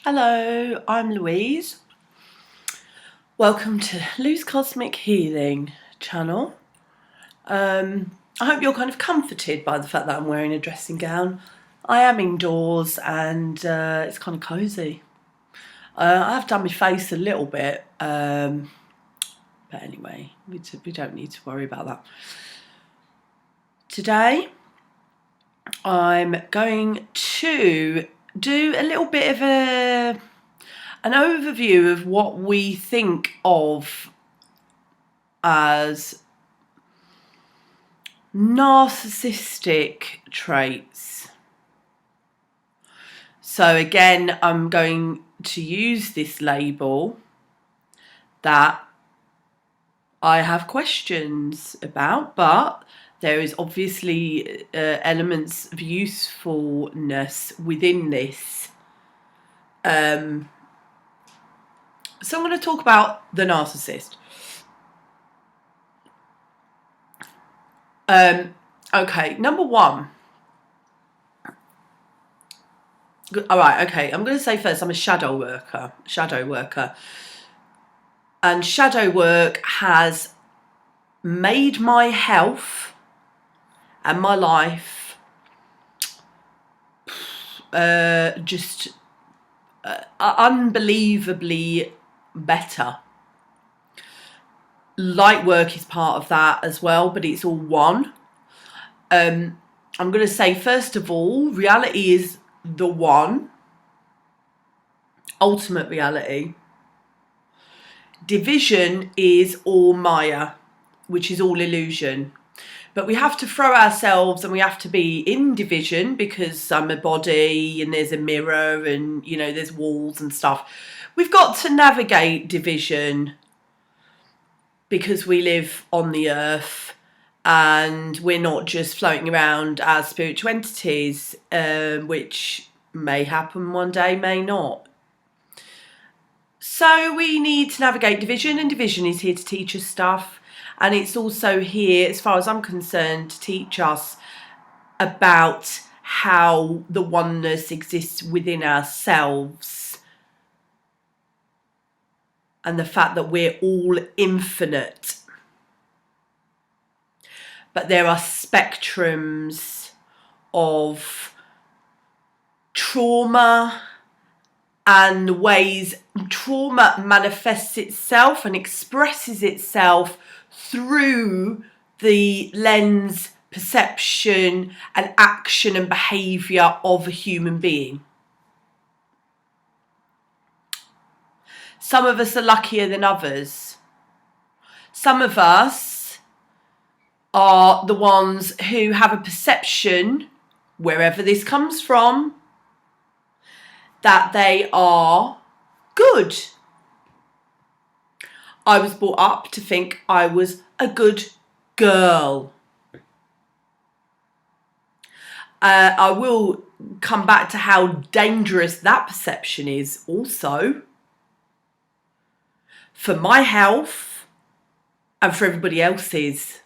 Hello, I'm Louise. Welcome to Lou's Cosmic Healing channel. I hope you're kind of comforted by the fact that I'm wearing a dressing gown. I am indoors and it's kind of cosy. I have done my face a little bit, but anyway, we don't need to worry about that. Today, I'm going to do a little bit of an overview of what we think of as narcissistic traits. So again, I'm going to use this label that I have questions about, but there is obviously elements of usefulness within this. So I'm going to talk about the narcissist. Okay, number one. All right, okay, I'm going to say first I'm a shadow worker. And shadow work has made my health and my life just unbelievably better. Light work is part of that as well, but it's all one. I'm going to say, first of all, reality is the one. Ultimate reality. Division is all Maya, which is all illusion. But we have to throw ourselves and we have to be in division because I'm a body and there's a mirror and, you know, there's walls and stuff. We've got to navigate division because we live on the earth and we're not just floating around as spiritual entities, which may happen one day, may not. So we need to navigate division, and division is here to teach us stuff. And it's also here, as far as I'm concerned, to teach us about how the oneness exists within ourselves and the fact that we're all infinite. But there are spectrums of trauma and ways trauma manifests itself and expresses itself through the lens, perception and action and behaviour of a human being. Some of us are luckier than others. Some of us are the ones who have a perception, wherever this comes from, that they are good. I was brought up to think I was a good girl. I will come back to how dangerous that perception is also for my health and for everybody else's,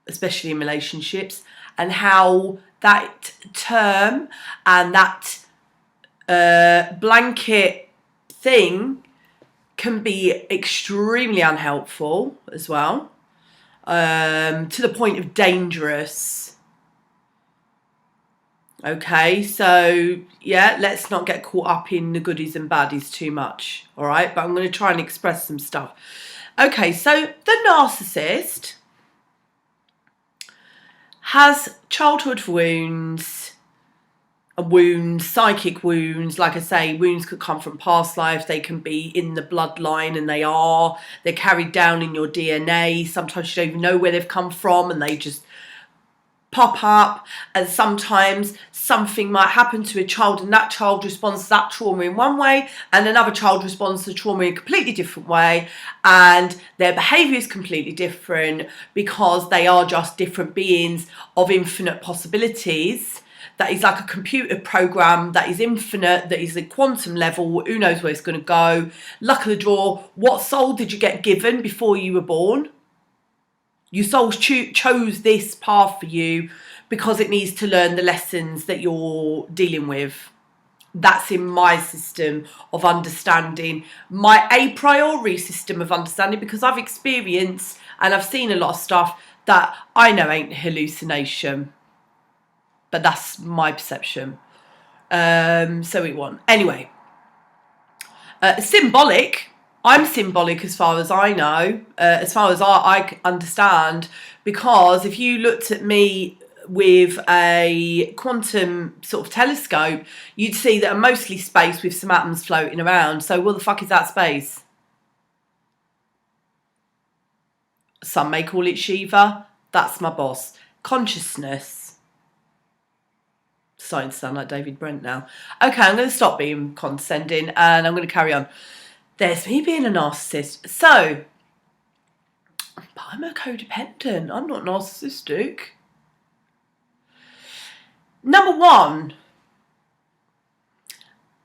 especially in relationships, and how that term and that blanket thing can be extremely unhelpful as well, to the point of dangerous. Okay, so yeah, let's not get caught up in the goodies and baddies too much, all right? But I'm going to try and express some stuff. Okay, so the narcissist has childhood wounds, psychic wounds. Like I say, wounds could come from past lives. They can be in the bloodline, and they're carried down in your DNA. Sometimes you don't even know where they've come from and they just pop up. And sometimes something might happen to a child and that child responds to that trauma in one way and another child responds to trauma in a completely different way, and their behaviour is completely different because they are just different beings of infinite possibilities. That is like a computer program that is infinite, that is a quantum level. Who knows where it's going to go? Luck of the draw. What soul did you get given before you were born? Your soul chose this path for you because it needs to learn the lessons that you're dealing with. That's in my system of understanding, my a priori system of understanding, because I've experienced and I've seen a lot of stuff that I know ain't hallucination, but that's my perception. So we want, anyway, symbolic. I'm symbolic as far as I know, as far as I understand, because if you looked at me with a quantum sort of telescope, you'd see that I'm mostly space with some atoms floating around. So what the fuck is that space? Some may call it Shiva. That's my boss. Consciousness. Starting to sound like David Brent now. Okay, I'm going to stop being condescending and I'm going to carry on. There's me being a narcissist. So, but I'm a codependent. I'm not narcissistic. Number one,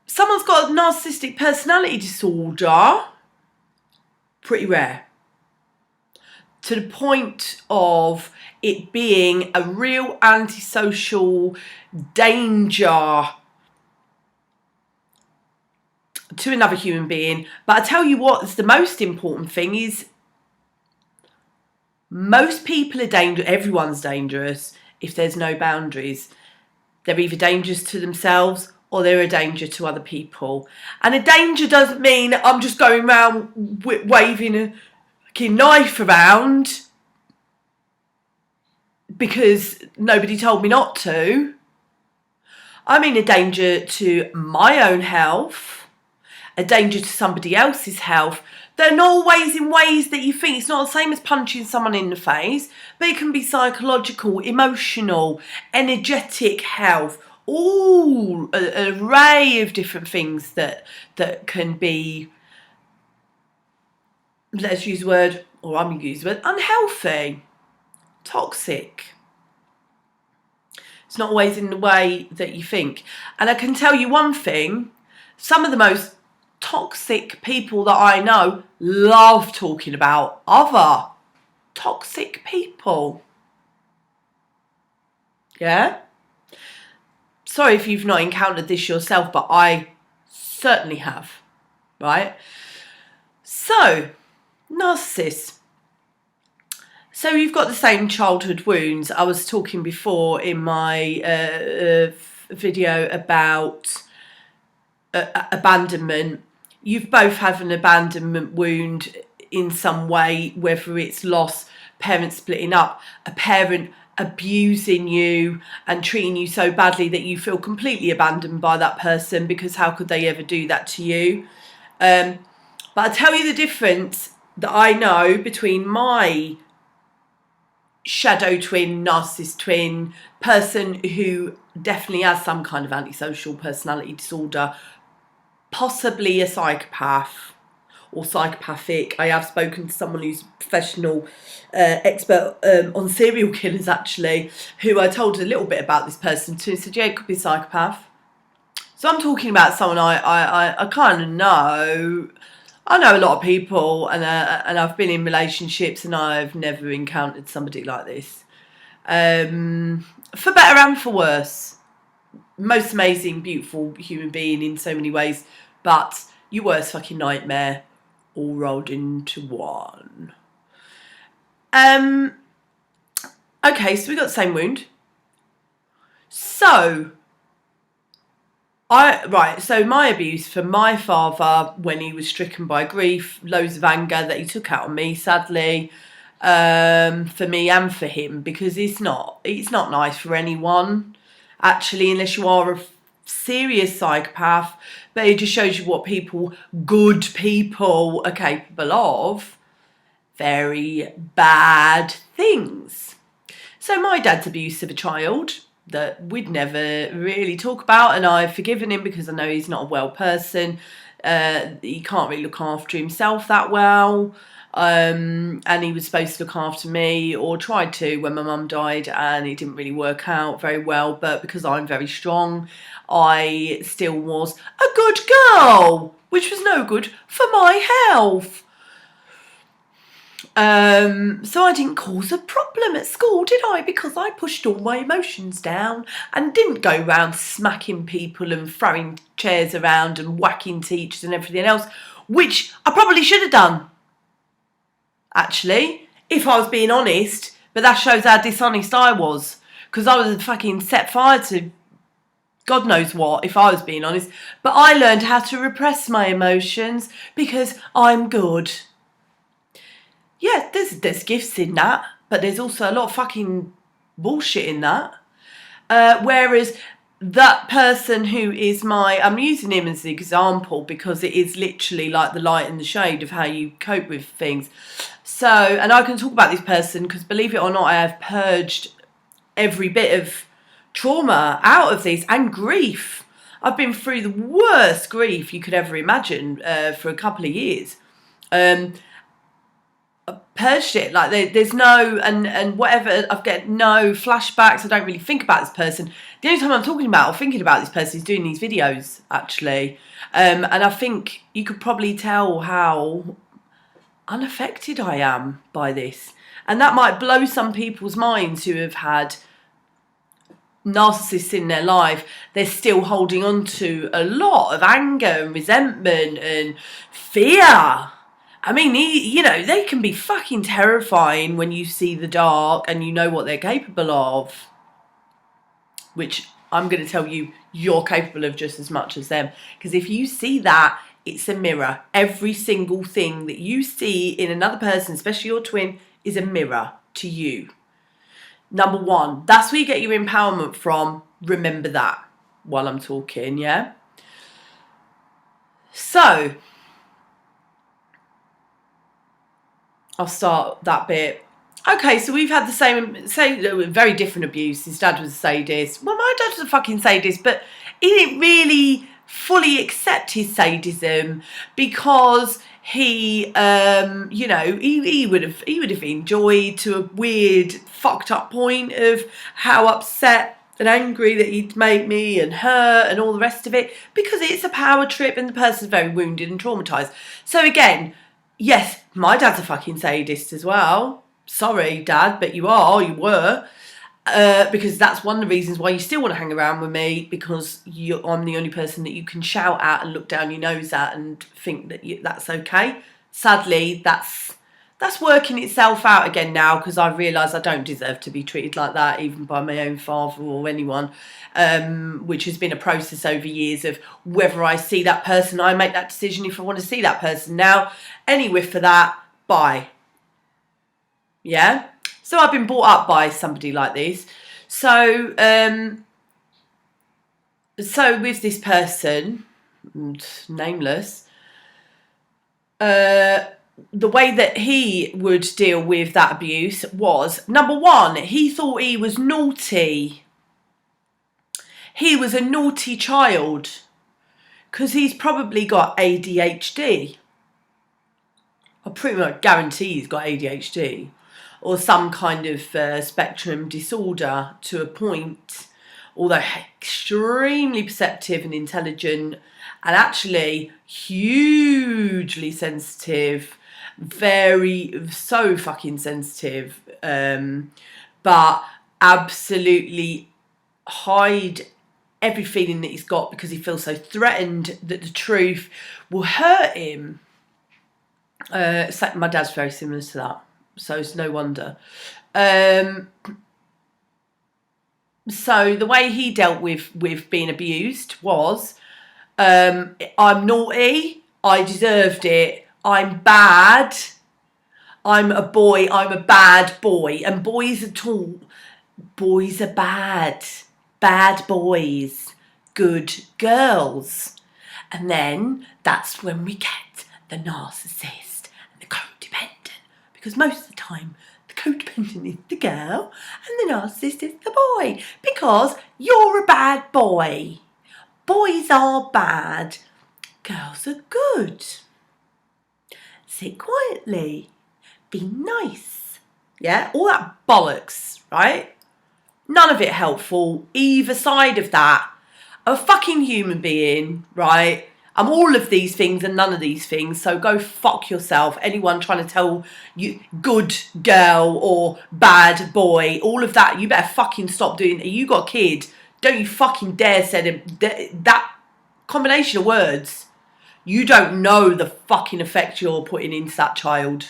someone's got a narcissistic personality disorder. Pretty rare. To the point of it being a real antisocial danger to another human being. But I tell you what's the most important thing is most people are dangerous. Everyone's dangerous if there's no boundaries. They're either dangerous to themselves or they're a danger to other people. And a danger doesn't mean I'm just going around waving a fucking knife around because nobody told me not to. I mean a danger to my own health, a danger to somebody else's health. They're not always in ways that you think. It's not the same as punching someone in the face, but it can be psychological, emotional, energetic health, all an array of different things that can be, let's use the word, or I'm going to use the word, unhealthy, toxic. It's not always in the way that you think. And I can tell you one thing, some of the most toxic people that I know love talking about other toxic people. Yeah? Sorry if you've not encountered this yourself, but I certainly have. Right? So, narcissists. So you've got the same childhood wounds. I was talking before in my video about abandonment. You've both had an abandonment wound in some way, whether it's loss, parents splitting up, a parent abusing you and treating you so badly that you feel completely abandoned by that person, because how could they ever do that to you? But I'll tell you the difference that I know between my shadow twin, narcissist twin, person who definitely has some kind of antisocial personality disorder, possibly a psychopath or psychopathic. I have spoken to someone who's a professional expert on serial killers, actually, who I told a little bit about this person too. He said, yeah, it could be a psychopath. So I'm talking about someone I kind of know. I know a lot of people, and I've been in relationships, and I've never encountered somebody like this. For better and for worse. Most amazing, beautiful human being in so many ways, but your worst fucking nightmare all rolled into one. Okay, so we got the same wound. So my abuse from my father when he was stricken by grief, loads of anger that he took out on me, sadly, for me and for him, because it's not nice for anyone, actually, unless you are a serious psychopath. But it just shows you what good people are capable of. Very bad things. So my dad's abuse of a child that we'd never really talk about, and I've forgiven him because I know he's not a well person. He can't really look after himself that well. And he was supposed to look after me, or tried to, when my mum died, and it didn't really work out very well. But because I'm very strong, I still was a good girl, which was no good for my health. So I didn't cause a problem at school, did I? Because I pushed all my emotions down and didn't go around smacking people and throwing chairs around and whacking teachers and everything else, which I probably should have done, actually, if I was being honest. But that shows how dishonest I was, because I was fucking set fire to God knows what, if I was being honest. But I learned how to repress my emotions because I'm good. Yeah, there's gifts in that, but there's also a lot of fucking bullshit in that. Whereas that person who is I'm using him as an example because it is literally like the light and the shade of how you cope with things. So, and I can talk about this person because, believe it or not, I have purged every bit of trauma out of this and grief. I've been through the worst grief you could ever imagine for a couple of years. Purged it, like there's no and whatever, I've got no flashbacks. I don't really think about this person. The only time I'm talking about or thinking about this person is doing these videos, actually. And I think you could probably tell how unaffected I am by this, and that might blow some people's minds who have had narcissists in their life. They're still holding on to a lot of anger and resentment and fear. I mean, they can be fucking terrifying when you see the dark and you know what they're capable of. Which I'm going to tell you, you're capable of just as much as them. Because if you see that, it's a mirror. Every single thing that you see in another person, especially your twin, is a mirror to you. Number one, that's where you get your empowerment from. Remember that while I'm talking, yeah? So I'll start that bit. Okay, so we've had the same very different abuse. His dad was a sadist. Well, my dad was a fucking sadist, but he didn't really fully accept his sadism because he would have enjoyed, to a weird fucked up point, of how upset and angry that he'd make me and her and all the rest of it, because it's a power trip and the person's very wounded and traumatized. So again, yes, my dad's a fucking sadist as well. Sorry, Dad, but you were. Because that's one of the reasons why you still want to hang around with me, because I'm the only person that you can shout at and look down your nose at and think that that's okay. Sadly, that's working itself out again now, because I've realised I don't deserve to be treated like that, even by my own father or anyone, which has been a process over years of whether I see that person, I make that decision if I want to see that person. Now, any whiff for that, bye. Yeah? So I've been brought up by somebody like this. So with this person, nameless, the way that he would deal with that abuse was, number one, he thought he was naughty. He was a naughty child because he's probably got ADHD. I pretty much guarantee he's got ADHD. Or some kind of spectrum disorder to a point, although extremely perceptive and intelligent, and actually hugely sensitive, so fucking sensitive, but absolutely hide every feeling that he's got because he feels so threatened that the truth will hurt him. So my dad's very similar to that. So it's no wonder. So the way he dealt with being abused was, I'm naughty, I deserved it, I'm bad, I'm a boy, I'm a bad boy. And boys are bad boys, good girls. And then that's when we get the narcissist and the codependent. Because most of the time, the codependent is the girl and the narcissist is the boy. Because you're a bad boy. Boys are bad. Girls are good. Sit quietly. Be nice. Yeah? All that bollocks, right? None of it helpful. Either side of that. A fucking human being, right? I'm all of these things and none of these things, so go fuck yourself. Anyone trying to tell you good girl or bad boy, all of that, you better fucking stop doing it. You got a kid, don't you fucking dare say that combination of words. You don't know the fucking effect you're putting into that child.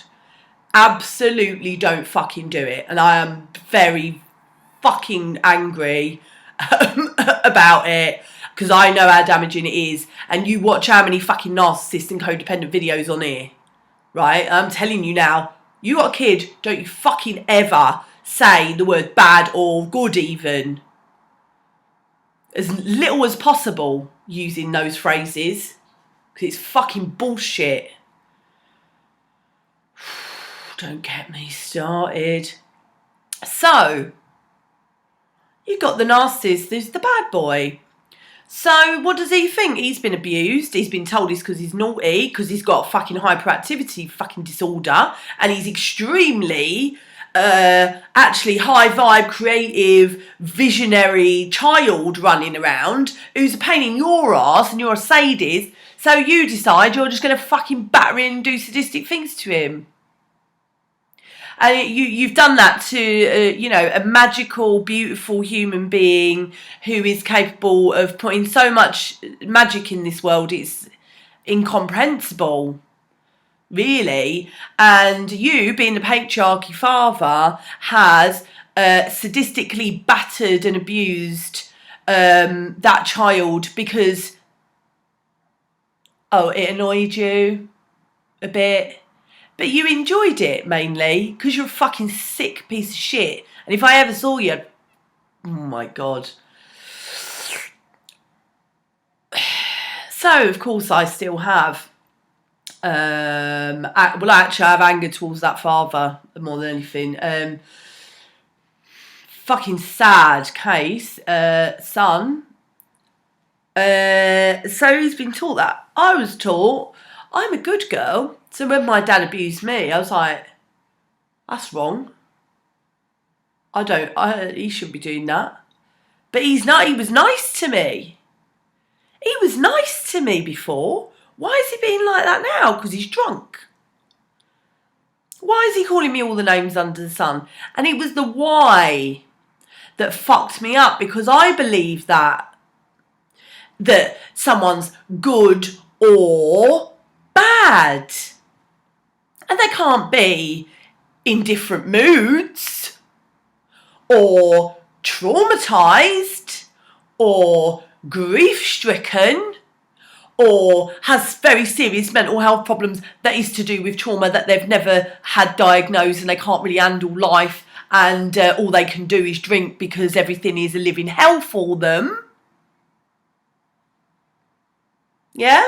Absolutely don't fucking do it. And I am very fucking angry about it, because I know how damaging it is. And you watch how many fucking narcissist and codependent videos on here, right? I'm telling you now, you got a kid, don't you fucking ever say the word bad or good even. As little as possible using those phrases, because it's fucking bullshit. Don't get me started. So, you got the narcissist, who's the bad boy. So, what does he think? He's been abused. He's been told it's because he's naughty, because he's got fucking hyperactivity fucking disorder, and he's extremely, actually high vibe, creative, visionary child running around who's a pain in your ass and you're a sadist. So you decide you're just going to fucking batter him and do sadistic things to him. And you've done that to, a magical, beautiful human being who is capable of putting so much magic in this world. It's incomprehensible, really. And you, being the patriarchy father, has sadistically battered and abused that child because, it annoyed you a bit. But you enjoyed it mainly because you're a fucking sick piece of shit. And if I ever saw you, oh my God. So, of course, I still have, actually, I have anger towards that father more than anything. Fucking sad case, son. So he's been taught that. I was taught I'm a good girl. So when my dad abused me, I was like, that's wrong. He shouldn't be doing that. But he's not, he was nice to me. He was nice to me before. Why is he being like that now? Because he's drunk. Why is he calling me all the names under the sun? And it was the why that fucked me up, because I believe that someone's good or bad. And they can't be in different moods, or traumatised, or grief-stricken, or has very serious mental health problems that is to do with trauma that they've never had diagnosed, and they can't really handle life, and all they can do is drink because everything is a living hell for them. Yeah?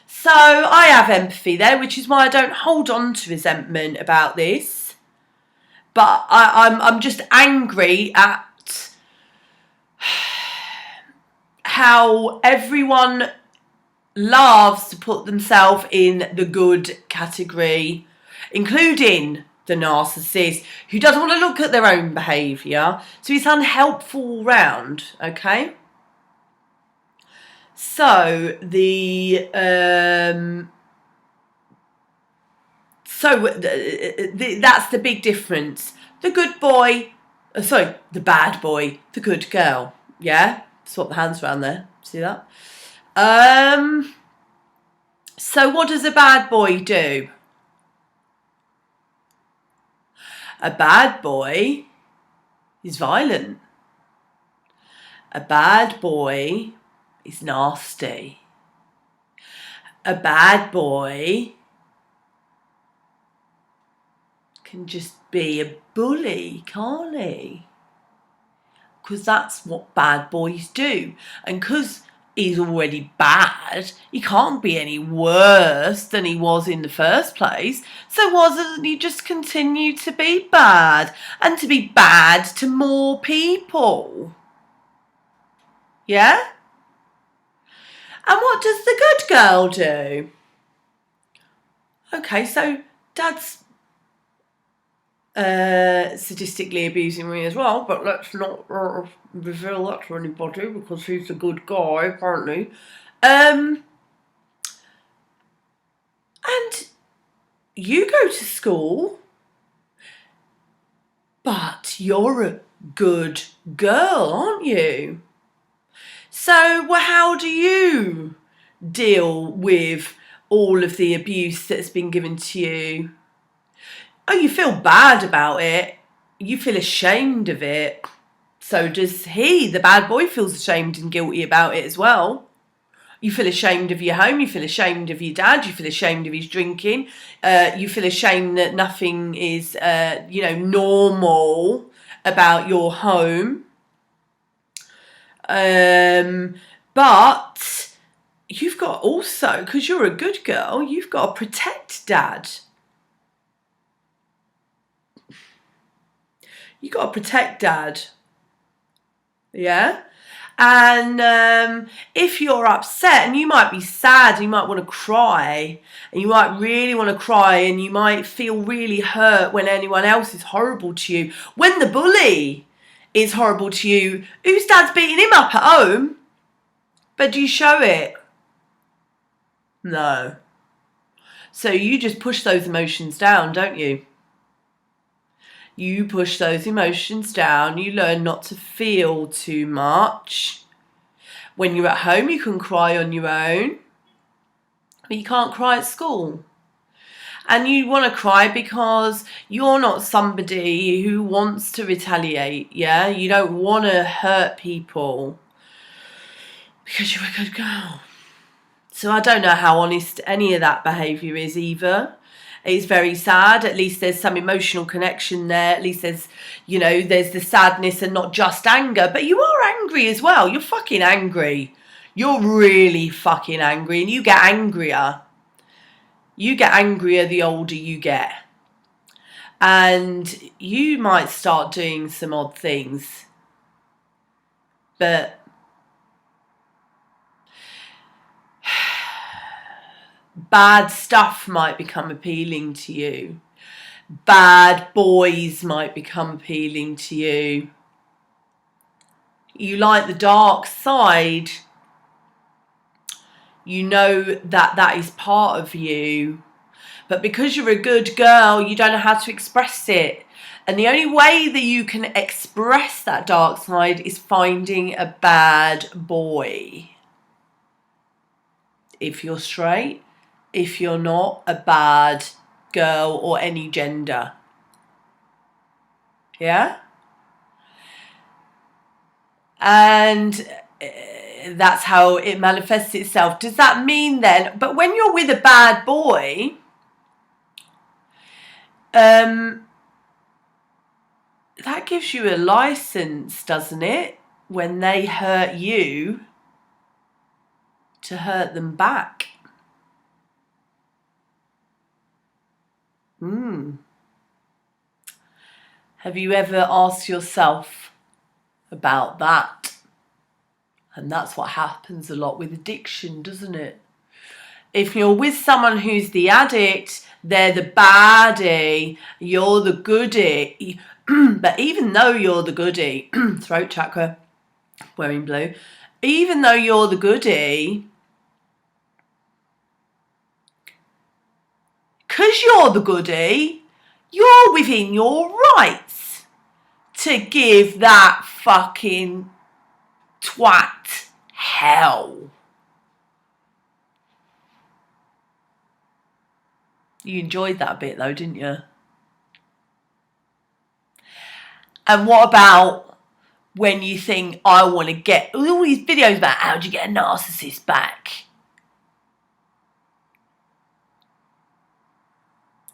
So I have empathy there, which is why I don't hold on to resentment about this. But I'm just angry at how everyone loves to put themselves in the good category, including the narcissist, who doesn't want to look at their own behaviour. So it's unhelpful all round, okay? So that's the big difference. The good boy, the bad boy, the good girl. Yeah, swap the hands around there. See that? So what does a bad boy do? A bad boy is violent. A bad boy is nasty. A bad boy can just be a bully, can't he? Because that's what bad boys do. And because he's already bad, he can't be any worse than he was in the first place. So why doesn't he just continue to be bad? And to be bad to more people? Yeah? And what does the good girl do? Okay, so dad's sadistically abusing me as well, but let's not reveal that to anybody because he's a good guy, apparently. you go to school, but you're a good girl, aren't you? So, well, how do you deal with all of the abuse that's been given to you? Oh, you feel bad about it. You feel ashamed of it. So does he. The bad boy feels ashamed and guilty about it as well. You feel ashamed of your home. You feel ashamed of your dad. You feel ashamed of his drinking. You feel ashamed that nothing is, normal about your home. But you've got also, because you're a good girl, you've got to protect dad. You've got to protect dad. Yeah? And if you're upset, and you might be sad, and you might want to cry, and you might really want to cry, and you might feel really hurt when anyone else is horrible to you. When the bully is horrible to you, whose dad's beating him up at home? But do you show it? No. So you just push those emotions down, don't you? You push those emotions down. You learn not to feel too much. When you're at home, you can cry on your own, but you can't cry at school. And you want to cry because you're not somebody who wants to retaliate, yeah? You don't want to hurt people because you're a good girl. So I don't know how honest any of that behaviour is either. It's very sad. At least there's some emotional connection there. At least there's the sadness and not just anger. But you are angry as well. You're fucking angry. You're really fucking angry. And you get angrier. You get angrier the older you get. And you might start doing some odd things. But bad stuff might become appealing to you. Bad boys might become appealing to you. You like the dark side. You know that is part of you. But because you're a good girl, you don't know how to express it. And the only way that you can express that dark side is finding a bad boy. If you're straight, if you're not, a bad girl or any gender. Yeah? And that's how it manifests itself. Does that mean then, but when you're with a bad boy, that gives you a license, doesn't it? When they hurt you, to hurt them back. Have you ever asked yourself about that? And that's what happens a lot with addiction, doesn't it? If you're with someone who's the addict, they're the baddie, you're the goodie. But even though you're the goodie, throat chakra, wearing blue, even though you're the goodie, because you're the goodie, you're within your rights to give that fucking twat hell. You enjoyed that bit though, didn't you? And what about when you think, I want to get all these videos about how do you get a narcissist back?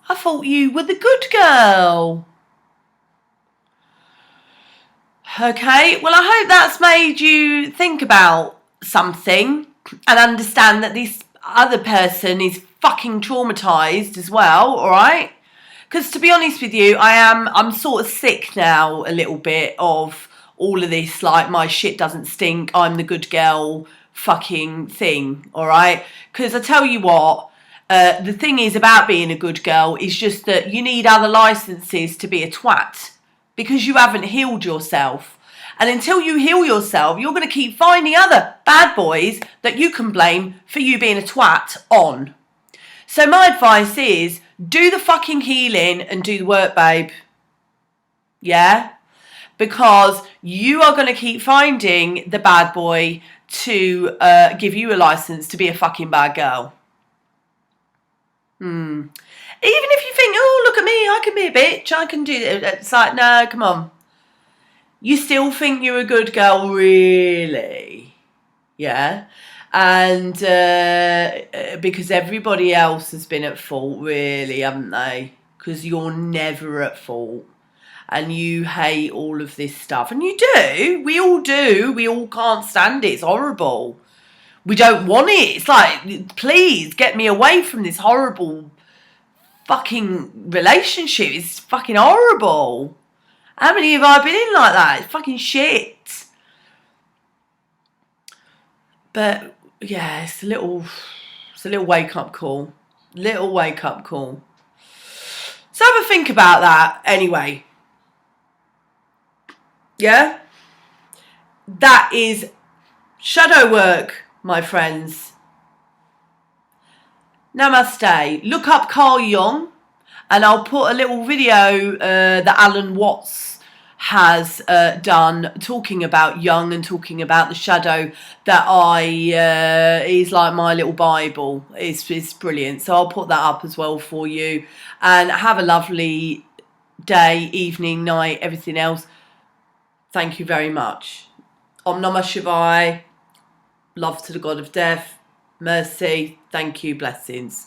I thought you were the good girl. Okay, well, I hope that's made you think about something and understand that this other person is fucking traumatized as well, all right? Because to be honest with you, I'm sort of sick now a little bit of all of this, like, my shit doesn't stink, I'm the good girl fucking thing, all right? Because I tell you what, the thing is about being a good girl is just that you need other licenses to be a twat because you haven't healed yourself. And until you heal yourself, you're going to keep finding other bad boys that you can blame for you being a twat on. So my advice is Do the fucking healing and do the work, babe. Yeah? Because you are going to keep finding the bad boy to give you a license to be a fucking bad girl. Even if you think, oh, look at me, I can be a bitch, I can do it. It's like, no, come on. You still think you're a good girl, really? Yeah? And because everybody else has been at fault, really, haven't they? Because you're never at fault. And you hate all of this stuff. And you do. We all do. We all can't stand it. It's horrible. We don't want it. It's like, please get me away from this horrible fucking relationship. It's fucking horrible. How many have I been in like that? It's fucking shit. But yeah, it's a little wake up call. Little wake up call. So have a think about that anyway. Yeah? That is shadow work, my friends. Namaste. Look up Carl Jung, and I'll put a little video that Alan Watts has done talking about Jung and talking about the shadow that is like my little Bible. It's brilliant. So I'll put that up as well for you. And have a lovely day, evening, night, everything else. Thank you very much. Om Namah Shivaya. Love to the God of Death. Mercy. Thank you. Blessings.